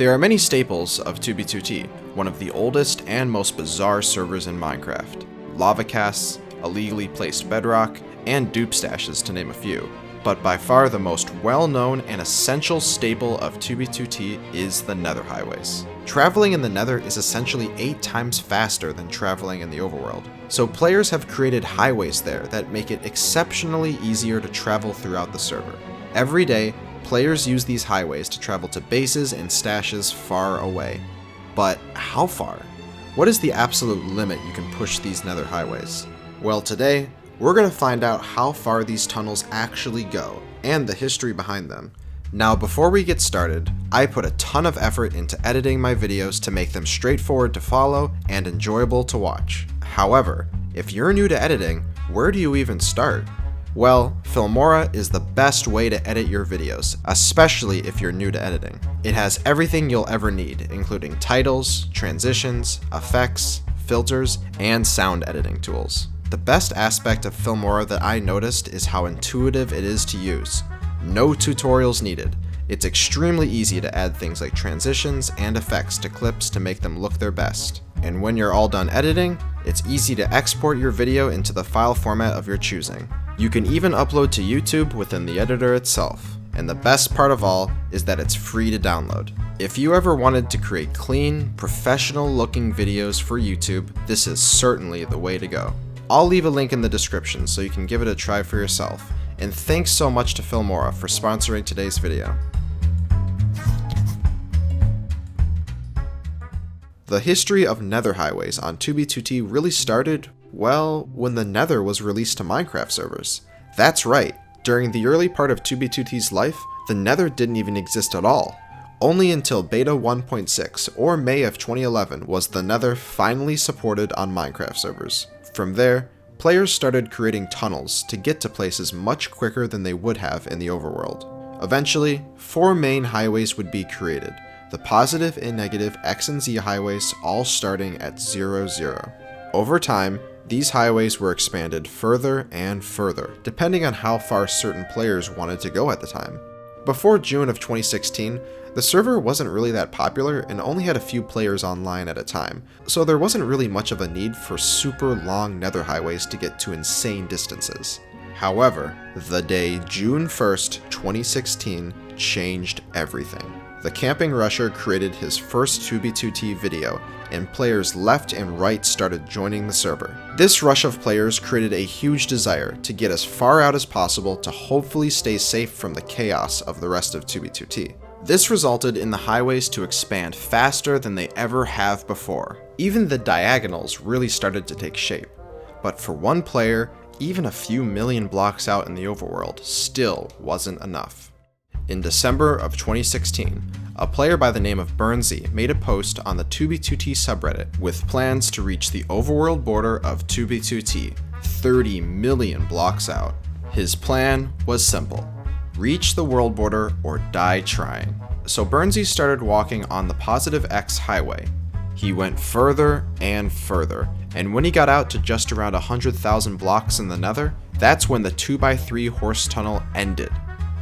There are many staples of 2b2t, one of the oldest and most bizarre servers in Minecraft. Lava casts, illegally placed bedrock, and dupe stashes to name a few. But by far the most well-known and essential staple of 2b2t is the Nether highways. Traveling in the Nether is essentially 8 times faster than traveling in the overworld. So players have created highways there that make it exceptionally easier to travel throughout the server. Every day, players use these highways to travel to bases and stashes far away. But how far? What is the absolute limit you can push these Nether highways? Well, today, we're going to find out how far these tunnels actually go, and the history behind them. Now, before we get started, I put a ton of effort into editing my videos to make them straightforward to follow and enjoyable to watch. However, if you're new to editing, where do you even start? Well, Filmora is the best way to edit your videos, especially if you're new to editing. It has everything you'll ever need, including titles, transitions, effects, filters, and sound editing tools. The best aspect of Filmora that I noticed is how intuitive it is to use. No tutorials needed. It's extremely easy to add things like transitions and effects to clips to make them look their best. And when you're all done editing, it's easy to export your video into the file format of your choosing. You can even upload to YouTube within the editor itself. And the best part of all is that it's free to download. If you ever wanted to create clean, professional-looking videos for YouTube, this is certainly the way to go. I'll leave a link in the description so you can give it a try for yourself. And thanks so much to Filmora for sponsoring today's video. The history of Nether highways on 2b2t really started, well, when the Nether was released to Minecraft servers. That's right, during the early part of 2b2t's life, the Nether didn't even exist at all. Only until beta 1.6 or May of 2011 was the Nether finally supported on Minecraft servers. From there, players started creating tunnels to get to places much quicker than they would have in the overworld. Eventually, 4 main highways would be created, the positive and negative X and Z highways all starting at 0, 0. Over time, these highways were expanded further and further, depending on how far certain players wanted to go at the time. Before June of 2016, the server wasn't really that popular and only had a few players online at a time, so there wasn't really much of a need for super long Nether highways to get to insane distances. However, the day June 1st, 2016 changed everything. The Camping Rusher created his first 2b2t video, and players left and right started joining the server. This rush of players created a huge desire to get as far out as possible to hopefully stay safe from the chaos of the rest of 2b2t. This resulted in the highways to expand faster than they ever have before. Even the diagonals really started to take shape. But for one player, even a few million blocks out in the overworld still wasn't enough. In December of 2016, a player by the name of Burnsy made a post on the 2b2t subreddit with plans to reach the overworld border of 2b2t, 30 million blocks out. His plan was simple: reach the world border or die trying. So Burnsy started walking on the positive X highway. He went further and further, and when he got out to just around 100,000 blocks in the Nether, that's when the 2x3 horse tunnel ended.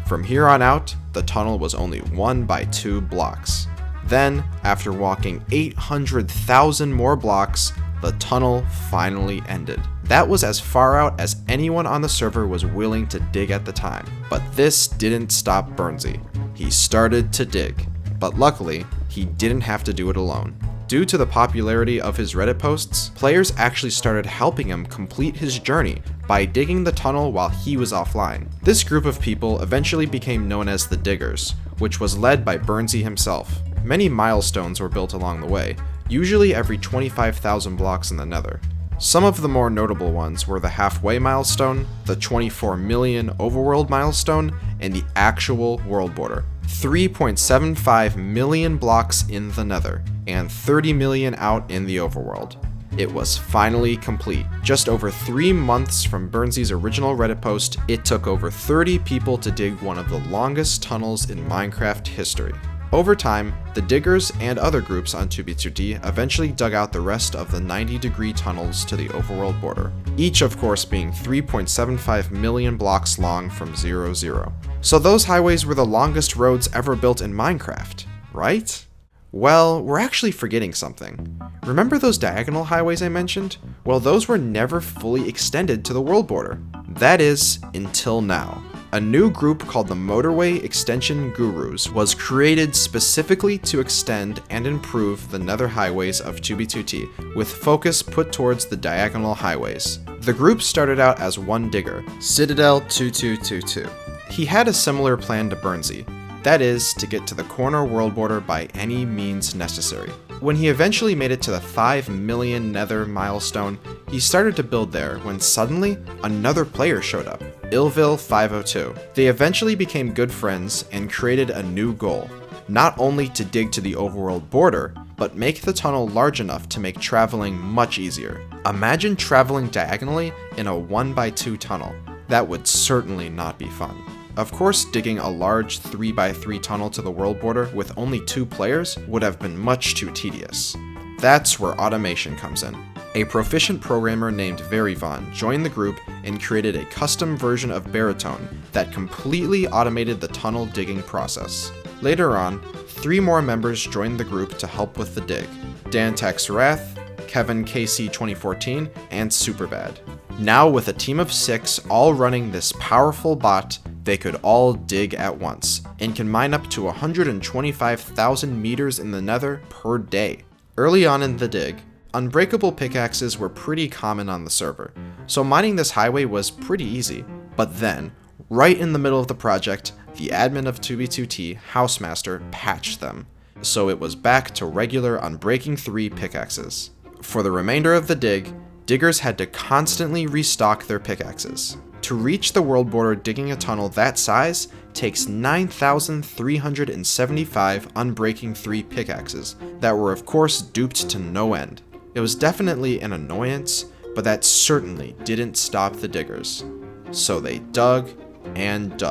From here on out, the tunnel was only 1x2 blocks. Then, after walking 800,000 more blocks, the tunnel finally ended. That was as far out as anyone on the server was willing to dig at the time. But this didn't stop Burnsy. He started to dig. But luckily, he didn't have to do it alone. Due to the popularity of his Reddit posts, players actually started helping him complete his journey by digging the tunnel while he was offline. This group of people eventually became known as the Diggers, which was led by Burnsy himself. Many milestones were built along the way, usually every 25,000 blocks in the Nether. Some of the more notable ones were the halfway milestone, the 24 million overworld milestone, and the actual world border. 3.75 million blocks in the Nether, and 30 million out in the overworld. It was finally complete. Just over 3 months from Burnsy's original Reddit post, it took over 30 people to dig one of the longest tunnels in Minecraft history. Over time, the Diggers and other groups on 2b2t eventually dug out the rest of the 90-degree tunnels to the overworld border, each of course being 3.75 million blocks long from 0, 0. So those highways were the longest roads ever built in Minecraft, right? Well, we're actually forgetting something. Remember those diagonal highways I mentioned? Well, those were never fully extended to the world border. That is, until now. A new group called the Motorway Extension Gurus was created specifically to extend and improve the nether highways of 2b2t, with focus put towards the diagonal highways. The group started out as one digger, Citadel2222. He had a similar plan to Burnsy, that is, to get to the corner world border by any means necessary. When he eventually made it to the 5 million nether milestone, he started to build there when suddenly another player showed up, Illville502. They eventually became good friends and created a new goal, not only to dig to the overworld border, but make the tunnel large enough to make traveling much easier. Imagine traveling diagonally in a 1x2 tunnel. That would certainly not be fun. Of course, digging a large 3x3 tunnel to the world border with only 2 players would have been much too tedious. That's where automation comes in. A proficient programmer named Veryvon joined the group and created a custom version of Baritone that completely automated the tunnel digging process. Later on, 3 more members joined the group to help with the dig: Dantex Wrath, Kevin KC2014, and Superbad. Now with a team of 6 all running this powerful bot, they could all dig at once, and can mine up to 125,000 meters in the nether per day. Early on in the dig, unbreakable pickaxes were pretty common on the server, so mining this highway was pretty easy. But then, right in the middle of the project, the admin of 2b2t, Housemaster, patched them, so it was back to regular Unbreaking 3 pickaxes. For the remainder of the dig, diggers had to constantly restock their pickaxes. To reach the world border, digging a tunnel that size takes 9,375 Unbreaking 3 pickaxes that were of course duped to no end. It was definitely an annoyance, but that certainly didn't stop the diggers. So they dug, and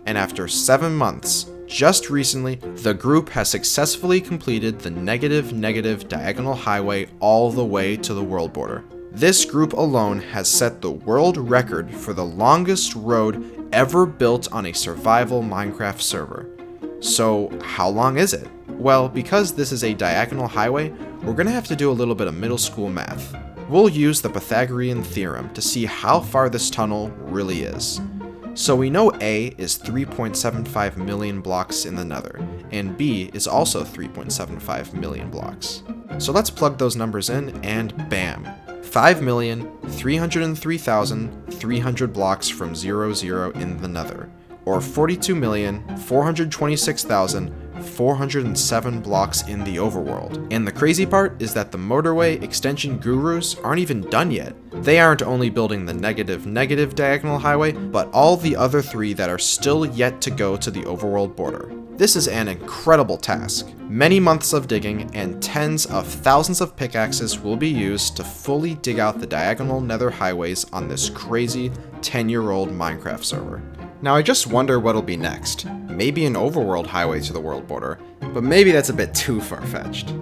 after 7 months, just recently, the group has successfully completed the negative diagonal highway all the way to the world border. This group alone has set the world record for the longest road ever built on a survival Minecraft server. So how long is it? Well, because this is a diagonal highway, we're gonna have to do a little bit of middle school math. We'll use the Pythagorean theorem to see how far this tunnel really is. So we know A is 3.75 million blocks in the nether, and B is also 3.75 million blocks. So let's plug those numbers in, and bam! 5,303,300 blocks from 00 in the nether, or 42,426,407 blocks in the overworld. And the crazy part is that the Motorway Extension Gurus aren't even done yet. They aren't only building the negative diagonal highway, but all the other 3 that are still yet to go to the overworld border. This is an incredible task. Many months of digging and tens of thousands of pickaxes will be used to fully dig out the diagonal nether highways on this crazy 10-year-old Minecraft server. Now I just wonder what'll be next. Maybe an overworld highway to the world border, but maybe that's a bit too far-fetched.